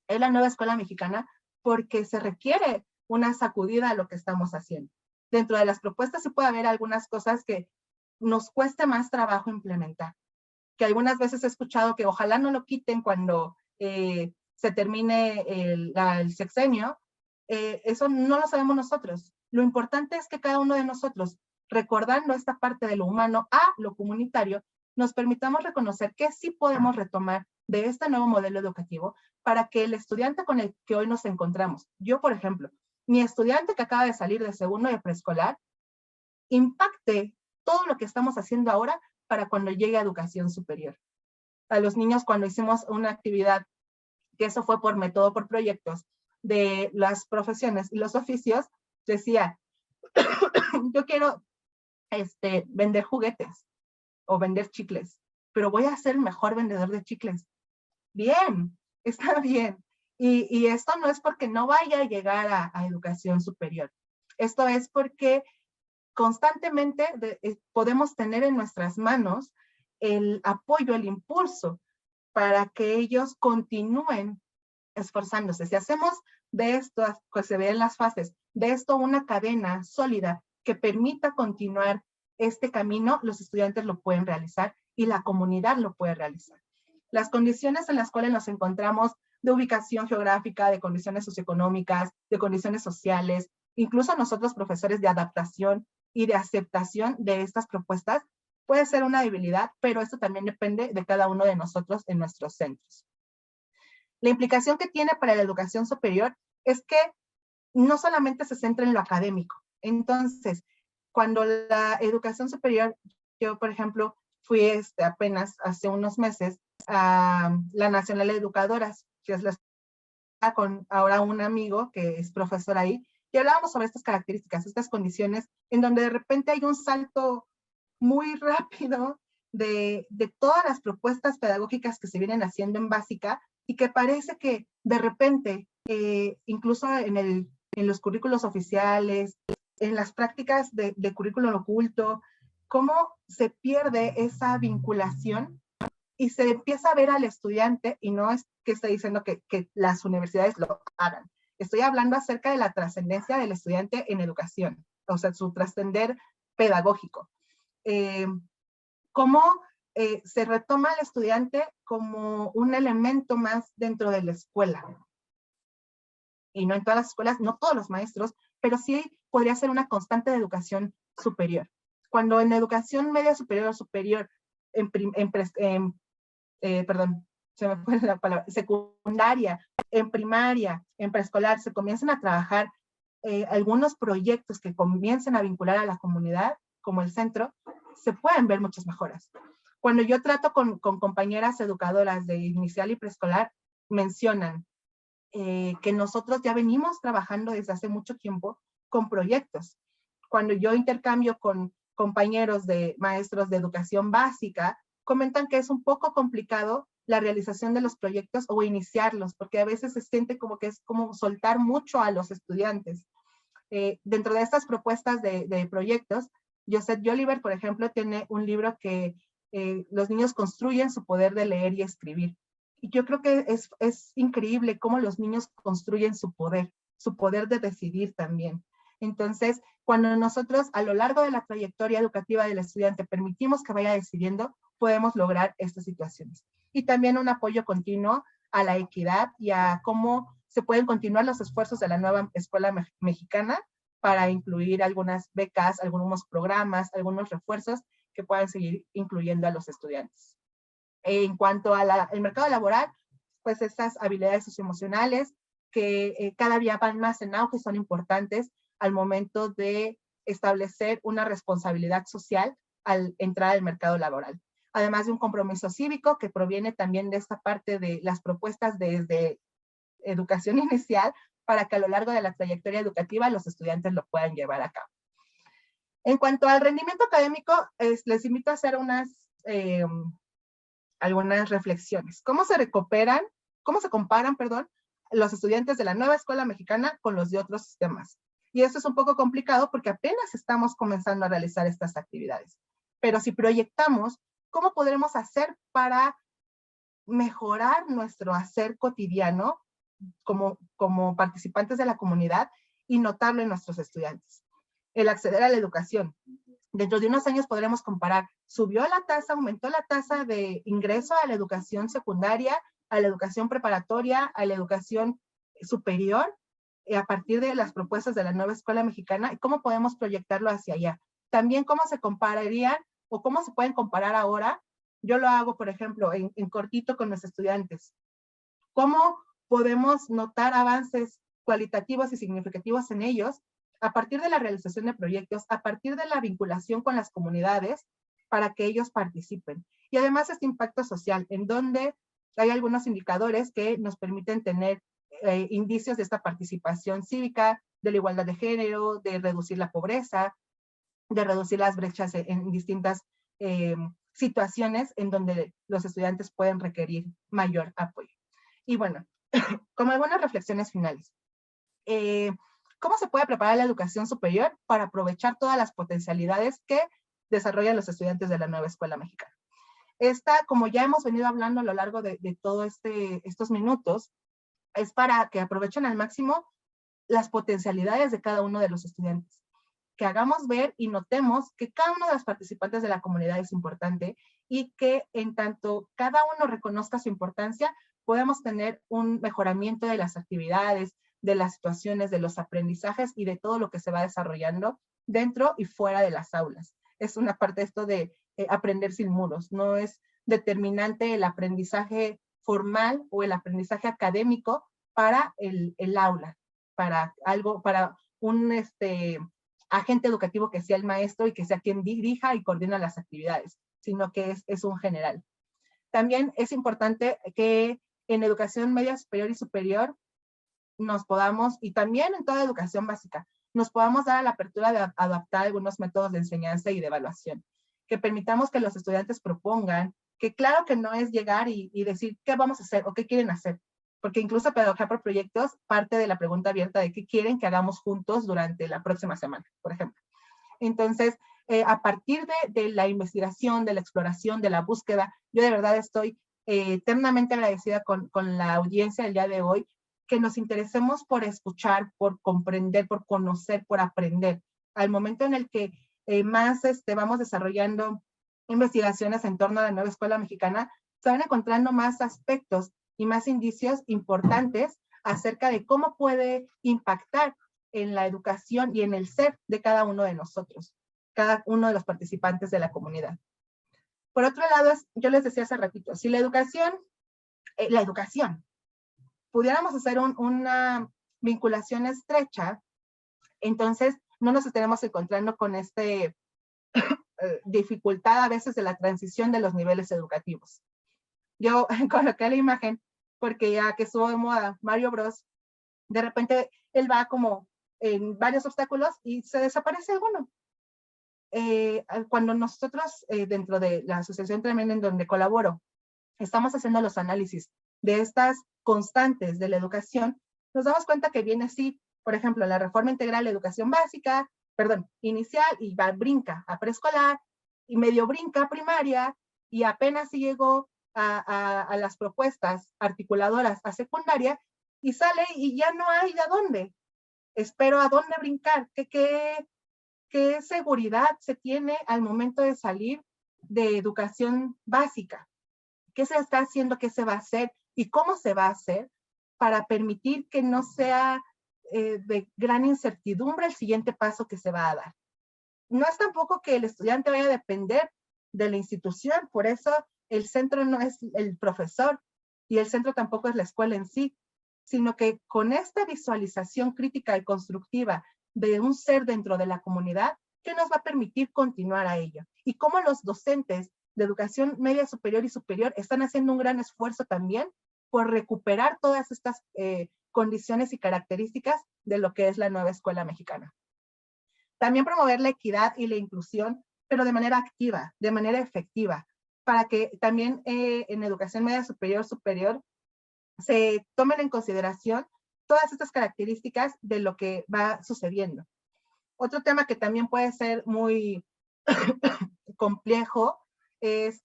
Es la nueva escuela mexicana porque se requiere una sacudida a lo que estamos haciendo. Dentro de las propuestas se puede haber algunas cosas que nos cueste más trabajo implementar, que algunas veces he escuchado que ojalá no lo quiten cuando se termine el sexenio, eso no lo sabemos nosotros. Lo importante es que cada uno de nosotros, recordando esta parte de lo humano a lo comunitario, nos permitamos reconocer que sí podemos retomar de este nuevo modelo educativo para que el estudiante con el que hoy nos encontramos, yo por ejemplo, mi estudiante que acaba de salir de segundo de preescolar, impacte todo lo que estamos haciendo ahora para cuando llegue a educación superior. A los niños cuando hicimos una actividad, que eso fue por método, por proyectos, de las profesiones y los oficios, decía, yo quiero vender juguetes o vender chicles, pero voy a ser el mejor vendedor de chicles. Bien, está bien. Y esto no es porque no vaya a llegar a educación superior. Esto es porque constantemente podemos tener en nuestras manos el apoyo, el impulso para que ellos continúen esforzándose. Si hacemos de esto, que se ve en las fases, de esto una cadena sólida que permita continuar este camino, los estudiantes lo pueden realizar y la comunidad lo puede realizar. Las condiciones en las cuales nos encontramos de ubicación geográfica, de condiciones socioeconómicas, de condiciones sociales, incluso nosotros profesores de adaptación y de aceptación de estas propuestas, puede ser una debilidad, pero esto también depende de cada uno de nosotros en nuestros centros. La implicación que tiene para la educación superior es que no solamente se centra en lo académico. Entonces, cuando la educación superior, yo por ejemplo fui apenas hace unos meses a la Nacional de Educadoras, que es la con ahora un amigo que es profesor ahí, y hablábamos sobre estas características, estas condiciones, en donde de repente hay un salto muy rápido de todas las propuestas pedagógicas que se vienen haciendo en básica y que parece que de repente, incluso en los currículos oficiales, en las prácticas de currículum oculto, cómo se pierde esa vinculación y se empieza a ver al estudiante, y no es que esté diciendo que las universidades lo hagan. Estoy hablando acerca de la trascendencia del estudiante en educación, o sea, su trascender pedagógico. Cómo se retoma al estudiante como un elemento más dentro de la escuela. Y no en todas las escuelas, no todos los maestros, pero sí podría ser una constante de educación superior. Cuando en educación media superior o superior, perdón, se me fue la palabra, secundaria, en primaria, en preescolar, se comienzan a trabajar algunos proyectos que comiencen a vincular a la comunidad, como el centro, se pueden ver muchas mejoras. Cuando yo trato con compañeras educadoras de inicial y preescolar, mencionan que nosotros ya venimos trabajando desde hace mucho tiempo con proyectos. Cuando yo intercambio con compañeros de maestros de educación básica, comentan que es un poco complicado la realización de los proyectos o iniciarlos, porque a veces se siente como que es como soltar mucho a los estudiantes. Dentro de estas propuestas de proyectos, Joseph Joliver, por ejemplo, tiene un libro que los niños construyen su poder de leer y escribir. Y yo creo que es increíble cómo los niños construyen su poder de decidir también. Entonces, cuando nosotros a lo largo de la trayectoria educativa del estudiante permitimos que vaya decidiendo, podemos lograr estas situaciones. Y también un apoyo continuo a la equidad y a cómo se pueden continuar los esfuerzos de la nueva escuela mexicana para incluir algunas becas, algunos programas, algunos refuerzos que puedan seguir incluyendo a los estudiantes. En cuanto al mercado laboral, pues estas habilidades socioemocionales que cada día van más en auge son importantes al momento de establecer una responsabilidad social al entrar al mercado laboral. Además de un compromiso cívico que proviene también de esta parte de las propuestas desde educación inicial para que a lo largo de la trayectoria educativa los estudiantes lo puedan llevar a cabo. En cuanto al rendimiento académico, les invito a hacer algunas reflexiones. ¿Cómo se comparan, los estudiantes de la nueva escuela mexicana con los de otros sistemas? Y esto es un poco complicado porque apenas estamos comenzando a realizar estas actividades. Pero si proyectamos, ¿cómo podremos hacer para mejorar nuestro hacer cotidiano como participantes de la comunidad y notarlo en nuestros estudiantes? El acceder a la educación. Dentro de unos años podremos comparar, ¿subió la tasa, aumentó la tasa de ingreso a la educación secundaria, a la educación preparatoria, a la educación superior? a partir de las propuestas de la nueva escuela mexicana y cómo podemos proyectarlo hacia allá. También cómo se compararían o cómo se pueden comparar ahora. Yo lo hago, por ejemplo, en cortito con los estudiantes. ¿Cómo podemos notar avances cualitativos y significativos en ellos a partir de la realización de proyectos, a partir de la vinculación con las comunidades para que ellos participen? Y además este impacto social, en donde hay algunos indicadores que nos permiten tener indicios de esta participación cívica, de la igualdad de género, de reducir la pobreza, de reducir las brechas en distintas situaciones en donde los estudiantes pueden requerir mayor apoyo. Y bueno, como algunas reflexiones finales. ¿Cómo se puede preparar la educación superior para aprovechar todas las potencialidades que desarrollan los estudiantes de la nueva escuela mexicana? Esta, como ya hemos venido hablando a lo largo de todos estos minutos, es para que aprovechen al máximo las potencialidades de cada uno de los estudiantes. Que hagamos ver y notemos que cada uno de los participantes de la comunidad es importante y que en tanto cada uno reconozca su importancia, podemos tener un mejoramiento de las actividades, de las situaciones, de los aprendizajes y de todo lo que se va desarrollando dentro y fuera de las aulas. Es una parte de esto de aprender sin muros. No es determinante el aprendizaje formal o el aprendizaje académico para el aula, para algo, para un agente educativo que sea el maestro y que sea quien dirija y coordina las actividades, sino que es un general. También es importante que en educación media superior y superior nos podamos, y también en toda educación básica, nos podamos dar a la apertura de adaptar algunos métodos de enseñanza y de evaluación, que permitamos que los estudiantes propongan, que claro que no es llegar y decir qué vamos a hacer o qué quieren hacer, porque incluso pedagogía por proyectos parte de la pregunta abierta de qué quieren que hagamos juntos durante la próxima semana, por ejemplo. Entonces, a partir de la investigación, de la exploración, de la búsqueda, yo de verdad estoy eternamente agradecida con la audiencia del día de hoy, que nos interesemos por escuchar, por comprender, por conocer, por aprender. Al momento en el que más vamos desarrollando investigaciones en torno a la nueva escuela mexicana, se van encontrando más aspectos y más indicios importantes acerca de cómo puede impactar en la educación y en el ser de cada uno de nosotros, cada uno de los participantes de la comunidad. Por otro lado, yo les decía hace ratito, si la educación, pudiéramos hacer una vinculación estrecha, entonces no nos estaremos encontrando con dificultad a veces de la transición de los niveles educativos. Yo coloqué la imagen porque ya que estuvo de moda Mario Bros, de repente él va como en varios obstáculos y se desaparece alguno. Cuando nosotros dentro de la asociación también en donde colaboro, estamos haciendo los análisis de estas constantes de la educación, nos damos cuenta que viene así, por ejemplo, la reforma integral de educación básica, inicial, y brinca a preescolar, y medio brinca a primaria, y apenas si llegó a las propuestas articuladoras a secundaria, y sale y ya no hay de dónde. Espero a dónde brincar, qué seguridad se tiene al momento de salir de educación básica. ¿Qué se está haciendo? ¿Qué se va a hacer? ¿Y cómo se va a hacer para permitir que no sea de gran incertidumbre el siguiente paso que se va a dar? No es tampoco que el estudiante vaya a depender de la institución, por eso el centro no es el profesor y el centro tampoco es la escuela en sí, sino que con esta visualización crítica y constructiva de un ser dentro de la comunidad, ¿qué nos va a permitir continuar a ello? Y cómo los docentes de educación media superior y superior están haciendo un gran esfuerzo también por recuperar todas estas condiciones y características de lo que es la nueva escuela mexicana. También promover la equidad y la inclusión, pero de manera activa, de manera efectiva, para que también en educación media superior se tomen en consideración todas estas características de lo que va sucediendo. Otro tema que también puede ser muy complejo es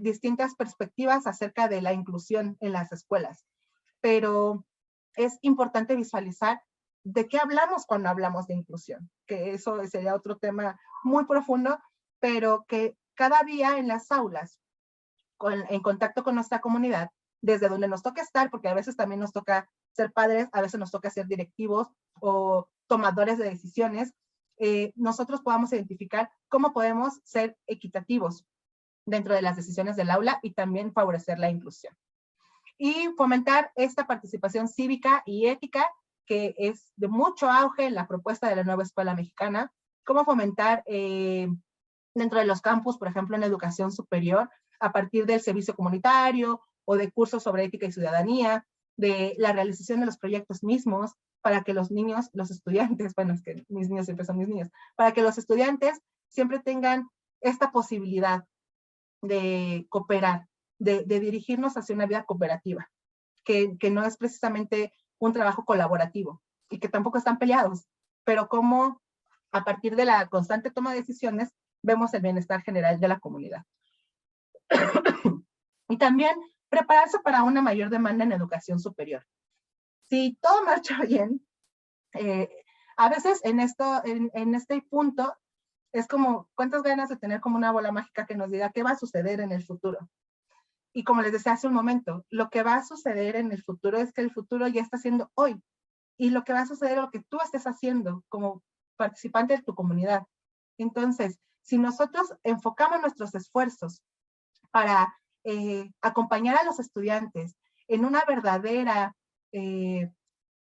distintas perspectivas acerca de la inclusión en las escuelas, pero es importante visualizar de qué hablamos cuando hablamos de inclusión, que eso sería otro tema muy profundo, pero que cada día en las aulas, en contacto con nuestra comunidad, desde donde nos toca estar, porque a veces también nos toca ser padres, a veces nos toca ser directivos o tomadores de decisiones, nosotros podamos identificar cómo podemos ser equitativos dentro de las decisiones del aula y también favorecer la inclusión. Y fomentar esta participación cívica y ética que es de mucho auge en la propuesta de la nueva escuela mexicana, cómo fomentar dentro de los campus, por ejemplo, en educación superior, a partir del servicio comunitario o de cursos sobre ética y ciudadanía, de la realización de los proyectos mismos, para que los niños, los estudiantes, bueno, es que mis niños siempre son mis niños, para que los estudiantes siempre tengan esta posibilidad de cooperar, de dirigirnos hacia una vida cooperativa, que no es precisamente un trabajo colaborativo y que tampoco están peleados, pero como a partir de la constante toma de decisiones vemos el bienestar general de la comunidad. Y también prepararse para una mayor demanda en educación superior. Si todo marcha bien, a veces en este punto es como cuántas ganas de tener como una bola mágica que nos diga qué va a suceder en el futuro. Y como les decía hace un momento, lo que va a suceder en el futuro es que el futuro ya está siendo hoy. Y lo que va a suceder es lo que tú estés haciendo como participante de tu comunidad. Entonces, si nosotros enfocamos nuestros esfuerzos para acompañar a los estudiantes en una verdadera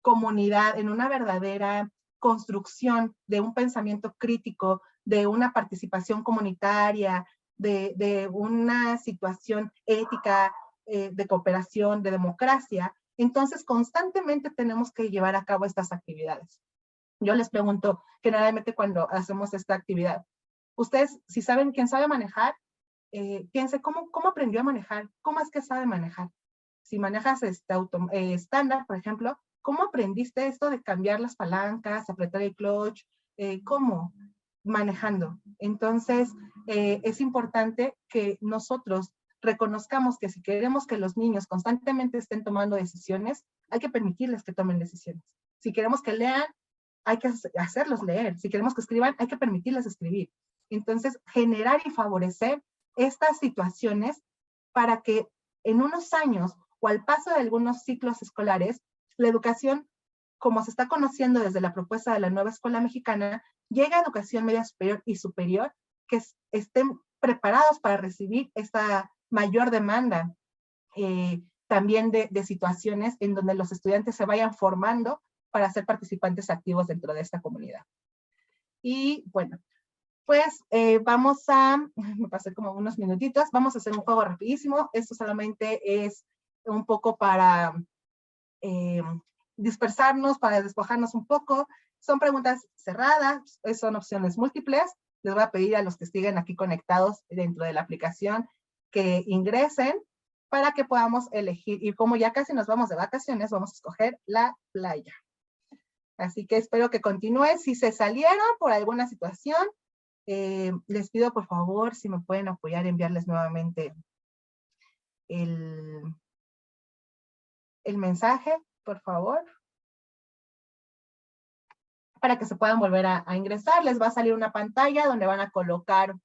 comunidad, en una verdadera construcción de un pensamiento crítico, de una participación comunitaria, de una situación ética, de cooperación, de democracia, entonces constantemente tenemos que llevar a cabo estas actividades. Yo les pregunto generalmente cuando hacemos esta actividad, ustedes si saben quién sabe manejar, piense ¿cómo aprendió a manejar? ¿Cómo es que sabe manejar? Si manejas estándar, por ejemplo, ¿cómo aprendiste esto de cambiar las palancas, apretar el clutch? ¿Cómo? Manejando. Entonces, es importante que nosotros reconozcamos que si queremos que los niños constantemente estén tomando decisiones, hay que permitirles que tomen decisiones. Si queremos que lean, hay que hacerlos leer. Si queremos que escriban, hay que permitirles escribir. Entonces, generar y favorecer estas situaciones para que en unos años o al paso de algunos ciclos escolares, la educación, como se está conociendo desde la propuesta de la nueva escuela mexicana, llegue a educación media superior y superior que estén preparados para recibir esta mayor demanda también de situaciones en donde los estudiantes se vayan formando para ser participantes activos dentro de esta comunidad. Y bueno, pues vamos a, me pasé como unos minutitos, vamos a hacer un juego rapidísimo. Esto solamente es un poco para dispersarnos, para despojarnos un poco. Son preguntas cerradas, son opciones múltiples. Les voy a pedir a los que siguen aquí conectados dentro de la aplicación que ingresen para que podamos elegir. Y como ya casi nos vamos de vacaciones, vamos a escoger la playa. Así que espero que continúen. Si se salieron por alguna situación, les pido por favor si me pueden apoyar enviarles nuevamente el mensaje, por favor, para que se puedan volver a ingresar. Les va a salir una pantalla donde van a colocar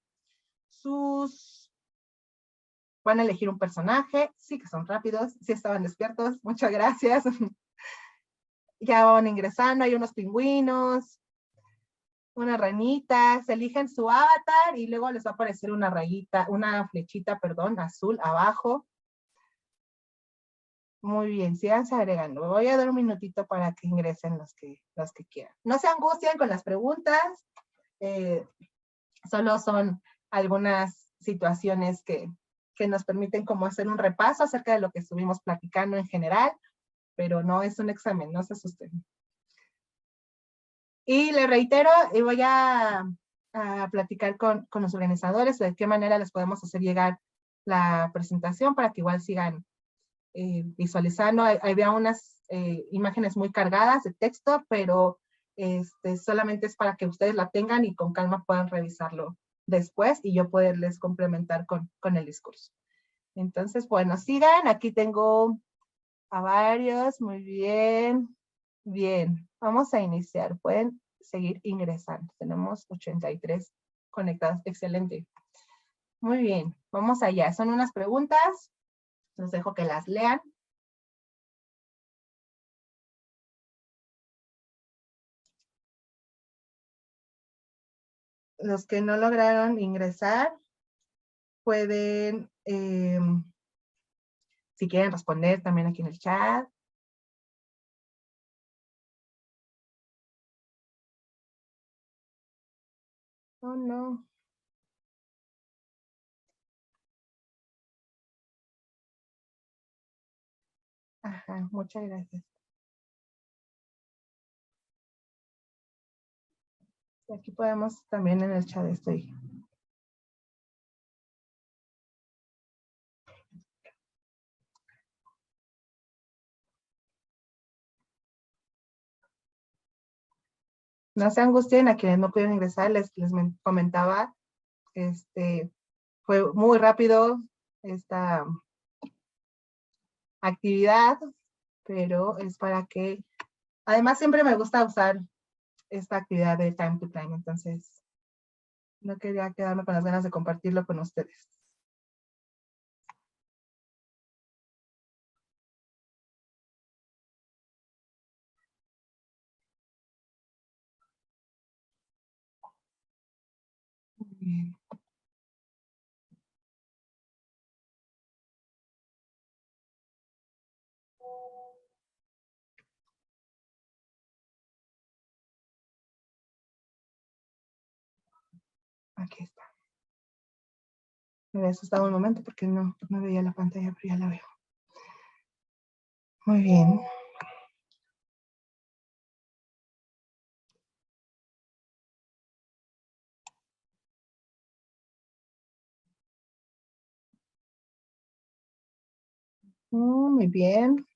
van a elegir un personaje. Sí que son rápidos, sí estaban despiertos, muchas gracias. Ya van ingresando, hay unos pingüinos, unas ranitas, eligen su avatar y luego les va a aparecer una rayita, una flechita, perdón, azul abajo. Muy bien, síganse agregando. Voy a dar un minutito para que ingresen los que quieran. No se angustien con las preguntas, solo son algunas situaciones que nos permiten como hacer un repaso acerca de lo que estuvimos platicando en general, pero no es un examen, no se asusten. Y les reitero, voy a platicar con los organizadores de qué manera les podemos hacer llegar la presentación para que igual sigan visualizando. Había unas imágenes muy cargadas de texto, pero solamente es para que ustedes la tengan y con calma puedan revisarlo después y yo poderles complementar con el discurso. Entonces, bueno, sigan. Aquí tengo a varios. Muy bien. Bien, vamos a iniciar. Pueden seguir ingresando. Tenemos 83 conectados. Excelente. Muy bien, vamos allá. Son unas preguntas Los dejo que las lean. Los que no lograron ingresar pueden, si quieren responder también aquí en el chat. Oh, no. Ajá, muchas gracias. Y aquí podemos también en el chat estoy. No se angustien a quienes no pudieron ingresar, les comentaba, fue muy rápido esta actividad, pero es para que, además siempre me gusta usar esta actividad de time to time, entonces no quería quedarme con las ganas de compartirlo con ustedes. Muy bien. Aquí está. Me había asustado un momento porque no veía la pantalla, pero ya la veo. Muy bien. Muy bien.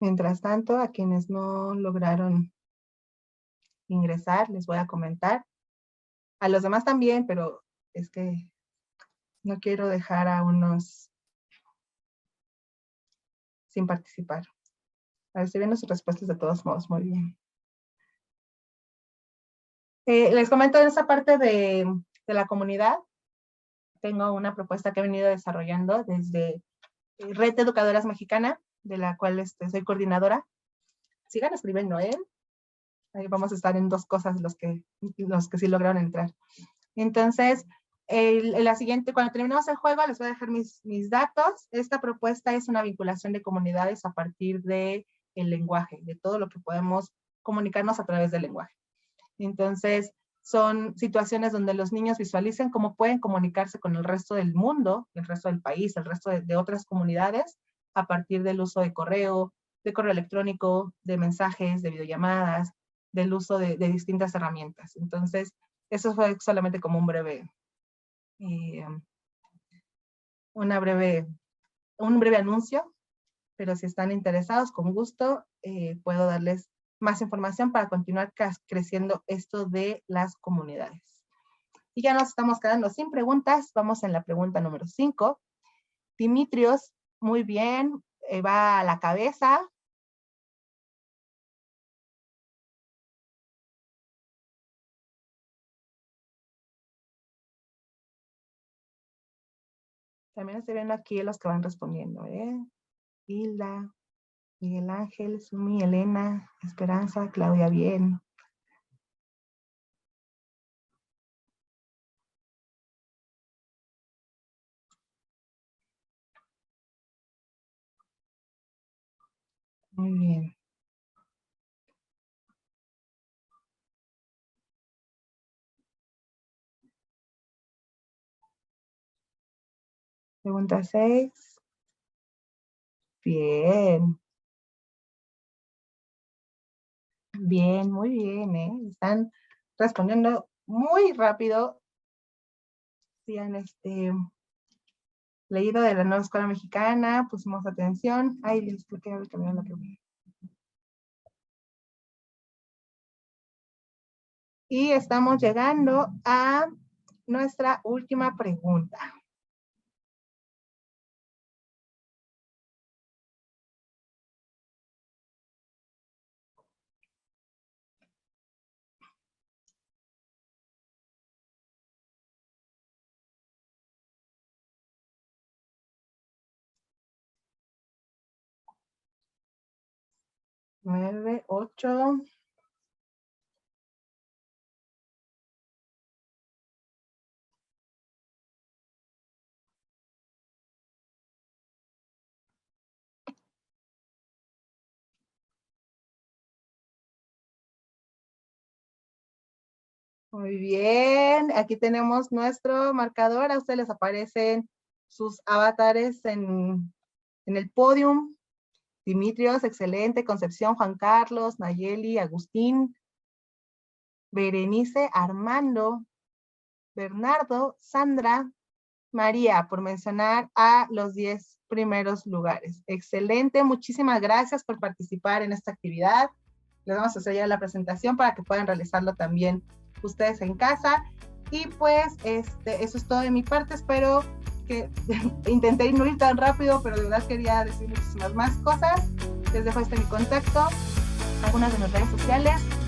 Mientras tanto, a quienes no lograron ingresar, les voy a comentar. A los demás también, pero es que no quiero dejar a unos sin participar. A ver, estoy viendo sus respuestas de todos modos. Muy bien. Les comento en esa parte de la comunidad. Tengo una propuesta que he venido desarrollando desde Red de Educadoras Mexicana, de la cual soy coordinadora. Sigan escribiendo, ¿eh? Ahí vamos a estar en dos cosas los que sí lograron entrar. Entonces, la siguiente, cuando terminemos el juego, les voy a dejar mis datos. Esta propuesta es una vinculación de comunidades a partir del lenguaje, de todo lo que podemos comunicarnos a través del lenguaje. Entonces, son situaciones donde los niños visualicen cómo pueden comunicarse con el resto del mundo, el resto del país, el resto de otras comunidades, a partir del uso de correo electrónico, de mensajes, de videollamadas, del uso de distintas herramientas. Entonces, eso fue solamente como un breve anuncio, pero si están interesados, con gusto, puedo darles más información para continuar creciendo esto de las comunidades. Y ya nos estamos quedando sin preguntas, vamos en la pregunta número 5. Dimitrios, muy bien, va a la cabeza. También estoy viendo aquí los que van respondiendo, Hilda, Miguel Ángel, Sumi, Elena, Esperanza, Claudia, bien. Muy bien. Pregunta 6. Bien. Bien, muy bien, Están respondiendo muy rápido. Si han leído de la nueva escuela mexicana, pusimos atención. Ay, les expliqué lo que vi. Y estamos llegando a nuestra última pregunta. 9, 8. Muy bien, aquí tenemos nuestro marcador. A ustedes les aparecen sus avatares en el podium. Dimitrios, excelente. Concepción, Juan Carlos, Nayeli, Agustín, Berenice, Armando, Bernardo, Sandra, María, por mencionar a los 10 primeros lugares. Excelente, muchísimas gracias por participar en esta actividad. Les vamos a hacer ya la presentación para que puedan realizarlo también ustedes en casa. Y pues eso es todo de mi parte. Espero que intenté no ir tan rápido, pero de verdad quería decir muchísimas más cosas. Les dejo mi contacto, algunas de mis redes sociales.